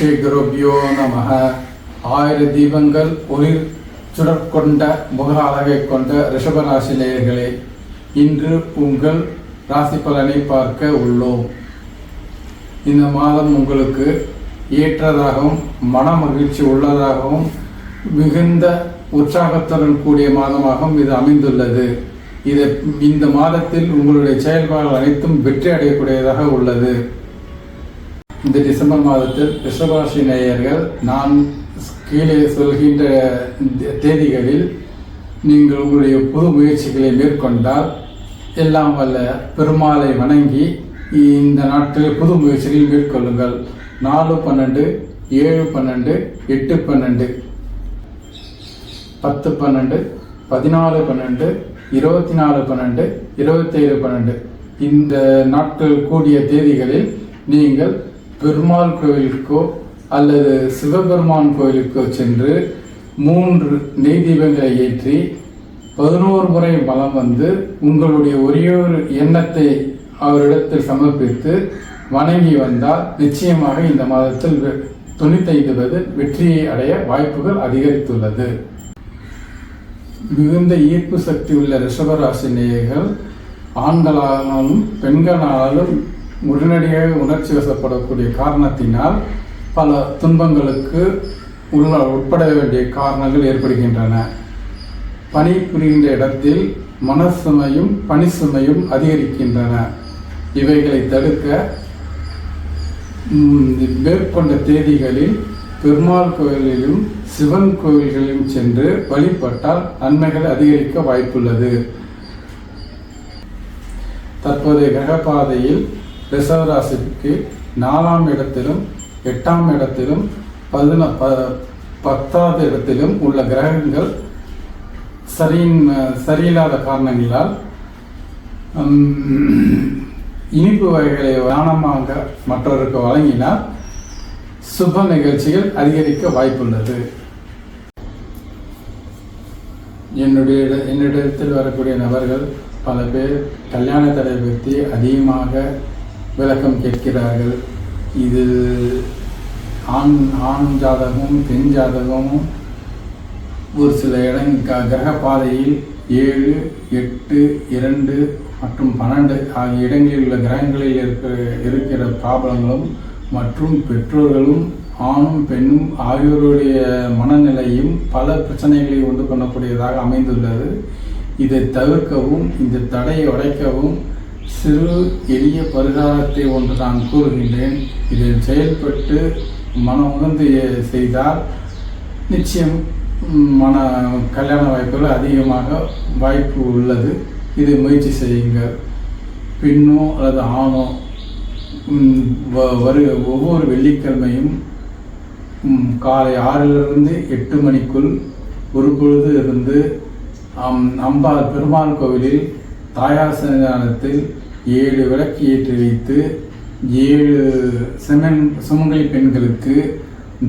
ஸ்ரீ குருப்யோ நமः. 1000 தீபங்கள் ஒளிர் சுடற்கொண்ட முக அழகை கொண்ட ரிஷபராசி நேயர்களே, இன்று உங்கள் ராசி பலனை பார்க்க உள்ளோம். இந்த மாதம் உங்களுக்கு ஏற்றதாகவும் மன மகிழ்ச்சி உள்ளதாகவும் மிகுந்த உற்சாகத்துடன் கூடிய மாதமாகவும் இது அமைந்துள்ளது. இந்த மாதத்தில் உங்களுடைய செயல்பாடுகள் அனைத்தும் வெற்றி அடையக்கூடியதாக உள்ளது. இந்த டிசம்பர் மாதத்தில் ரிஷபராசி நேயர்கள் நான் கீழே சொல்கின்ற தேதிகளில் நீங்கள் உங்களுடைய புது முயற்சிகளை மேற்கொண்டால் எல்லாம் வல்ல பெருமாளை வணங்கி இந்த நாட்களில் புது முயற்சிகளை மேற்கொள்ளுங்கள். 4/12, 7/12, 8/12, 10/12, 14/12, 24/12, 27/12 இந்த நாட்கள் கூடிய தேதிகளில் நீங்கள் பெருமாள் கோவிலுக்கோ அல்லது சிவபெருமான் கோவிலுக்கோ சென்று 3 நெய் தீபங்களை ஏற்றி 11 முறை வலம் வந்து உங்களுடைய ஒரே ஒரு எண்ணத்தை அவரிடத்தில் சமர்ப்பித்து வணங்கி வந்தால் நிச்சயமாக இந்த மாதத்தில் 95% வெற்றியை அடைய வாய்ப்புகள் அதிகரித்துள்ளது. மிகுந்த ஈர்ப்பு சக்தி உள்ள ரிஷபராசி நேயர்கள் ஆண்களாலும் பெண்களாலும் உடனடியாக உணர்ச்சி வசப்படக்கூடிய காரணத்தினால் பல துன்பங்களுக்கு உட்பட வேண்டிய காரணங்கள் ஏற்படுகின்றன. பணி புரிகின்ற இடத்தில் மனசுமையும் பணி சுமையும் அதிகரிக்கின்றன. இவைகளை தடுக்க மேற்கொண்ட தேதிகளில் பெருமாள் கோயிலிலும் சிவன் கோயில்களிலும் சென்று வழிபட்டால் நன்மைகள் அதிகரிக்க வாய்ப்புள்ளது. தற்போதைய கிரகப்பாதையில் ரிஷபராசிக்கு 4ஆம் இடத்திலும் 8ஆம் இடத்திலும் 10வது இடத்திலும் உள்ள கிரகங்கள் சரியில்லாத காரணங்களால் இனிப்பு வகைகளை தானமாக மற்றவருக்கு வழங்கினால் சுப நிகழ்ச்சிகள் அதிகரிக்க வாய்ப்புள்ளது. என்னிடத்தில் வரக்கூடிய நபர்கள் பல பேர் கல்யாண தடை பற்றி அதிகமாக விளக்கம் கேட்கிறார்கள். இது ஆண் ஜாதகமும் பெண் ஜாதகமும் ஒரு சில கிரக பாதையில் 7, 8, 2 மற்றும் 12 ஆகிய இடங்களில் உள்ள கிரகங்களில் இருக்கிற ப்ராப்ளங்களும் மற்றும் பெற்றோர்களும் ஆணும் பெண்ணும் ஆகியோருடைய மனநிலையும் பல பிரச்சனைகளை உண்டு பண்ணக்கூடியதாக அமைந்துள்ளது. இதை தவிர்க்கவும் இந்த தடையை உடைக்கவும் சிறு எளிய பரிகாரத்தை ஒன்று நான் கூறுகின்றேன். இதில் செயல்பட்டு உணர்ந்து செய்தால் நிச்சயம் கல்யாண வாய்ப்புகள் அதிகமாக வாய்ப்பு உள்ளது. இதை முயற்சி செய்யுங்கள். பெண்ணோ அல்லது ஆணோ ஒவ்வொரு வெள்ளிக்கிழமையும் காலை 6லிருந்து 8 மணிக்குள் ஒரு பொழுது இருந்து பெருமாள் கோவிலில் தாயார் சன்னிதானத்தில் 7 விளக்கு ஏற்றி வைத்து 7 சுமங்கலி பெண்களுக்கு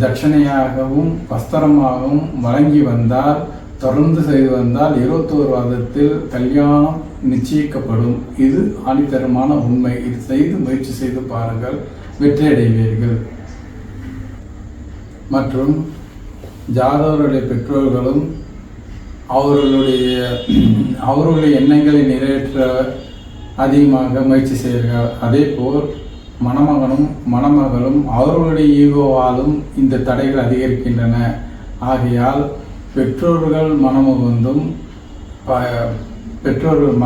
தட்சணையாகவும் வஸ்திரமாகவும் வழங்கி வந்தால், தொடர்ந்து செய்து வந்தால் 21 மாதத்தில் கல்யாணம் நிச்சயிக்கப்படும். இது ஆணித்தரமான உண்மை. இது செய்து முயற்சி செய்து பாருங்கள், வெற்றி அடைவீர்கள். மற்றும் ஜாதகருடைய பெற்றோர்களும் அவர்களுடைய எண்ணங்களை நிறைவேற்ற அதிகமாக முயற்சி செய்கிறார்கள். அதே போல் மணமகனும் மணமகளும் அவர்களுடைய ஈகோவாலும் இந்த தடைகள் அதிகரிக்கின்றன. ஆகையால் பெற்றோர்கள் மனமுகந்தும் பெற்றோர்கள்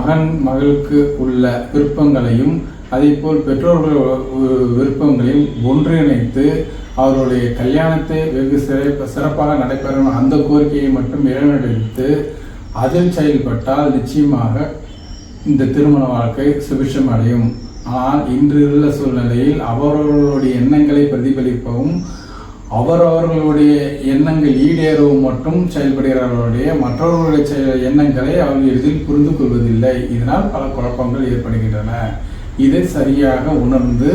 மகளுக்கு உள்ள விருப்பங்களையும் அதேபோல் பெற்றோர்கள் விருப்பங்களையும் ஒன்றிணைத்து அவருடைய கல்யாணத்தை வெகு சிறப்பாக நடைபெறும் அந்த கோரிக்கையை மட்டும் இறைவனடித்து அதில் செயல்பட்டால் நிச்சயமாக இந்த திருமண வாழ்க்கை சுபிட்சம் அடையும். ஆனால் இன்று உள்ள சூழ்நிலையில் அவர்களுடைய எண்ணங்களை பிரதிபலிப்பவும் அவரவர்களுடைய எண்ணங்கள் ஈடேறவும் மட்டும் செயல்படுகிறவர்களுடைய மற்றவர்களுடைய எண்ணங்களை அவர்கள் எளிதில் புரிந்து கொள்வதில்லை. இதனால் பல குழப்பங்கள் ஏற்படுகின்றன. இதை சரியாக உணர்ந்து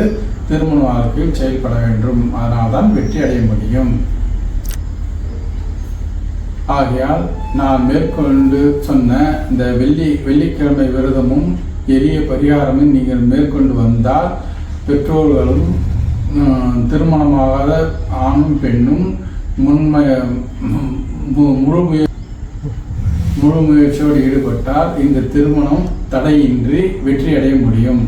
திருமண வாழ்க்கையில் செயல்பட வேண்டும். அதனால்தான் வெற்றி அடைய முடியும். ஆகையால் நான் மேற்கொண்டு சொன்ன இந்த வெள்ளிக்கிழமை விரதமும் எளிய பரிகாரமும் நீங்கள் மேற்கொண்டு வந்தால் பெற்றோர்களும் திருமணமாகாத ஆணும் பெண்ணும் முழு முயற்சியோடு ஈடுபட்டால் இந்த திருமணம் தடையின்றி வெற்றி அடைய முடியும்.